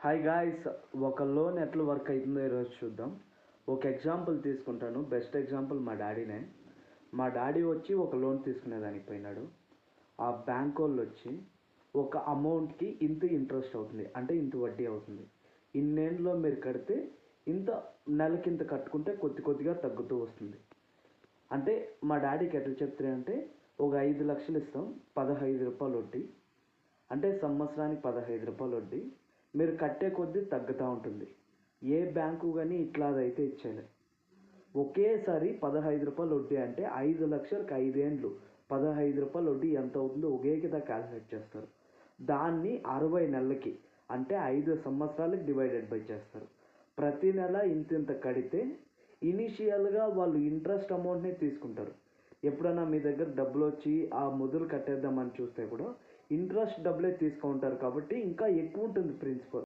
Hi guys, ఒక loan ఎట్లా work అవుతుందో ఈరోజు చూద్దాం. ఒక ఎగ్జాంపుల్ తీసుకుంటాను. బెస్ట్ ఎగ్జాంపుల్ మా డాడీనే. మా డాడీ వచ్చి ఒక లోన్ తీసుకునేదానికి పోయినాడు. ఆ బ్యాంక్ వాళ్ళు వచ్చి ఒక అమౌంట్కి ఇంత ఇంట్రెస్ట్ అవుతుంది, అంటే ఇంత వడ్డీ అవుతుంది, ఇన్నేళ్ళలో మీరు కడితే ఇంత, నెలకింత కట్టుకుంటే కొద్ది కొద్దిగా తగ్గుతూ వస్తుంది. అంటే మా డాడీకి ఎట్లా చెప్తారంటే, ఒక 5 లక్షలు ఇస్తాం, 15 రూపాయలు వడ్డీ, అంటే సంవత్సరానికి 15 రూపాయలు వడ్డీ, మీరు కట్టే కొద్దీ తగ్గుతూ ఉంటుంది. ఏ బ్యాంకు కానీ ఇట్లాదైతే ఇచ్చేయలేదు. ఒకేసారి 15 రూపాయలు వడ్డీ అంటే 5 లక్షలకు 5 ఏండ్లు 15 రూపాయలు వడ్డీ ఎంత అవుతుందో ఒకేకిదా క్యాల్కులేట్ చేస్తారు. దాన్ని 60 నెలలకి, అంటే 5 సంవత్సరాలకి డివైడెడ్ బై చేస్తారు. ప్రతి నెల ఇంత కడితే ఇనీషియల్గా వాళ్ళు ఇంట్రెస్ట్ అమౌంట్నే తీసుకుంటారు. ఎప్పుడైనా మీ దగ్గర డబ్బులు వచ్చి ఆ మొదలు కట్టేద్దామని చూస్తే కూడా ఇంట్రెస్ట్ డబ్బులే తీసుకుంటారు, కాబట్టి ఇంకా ఎక్కువ ఉంటుంది ప్రిన్సిపల్.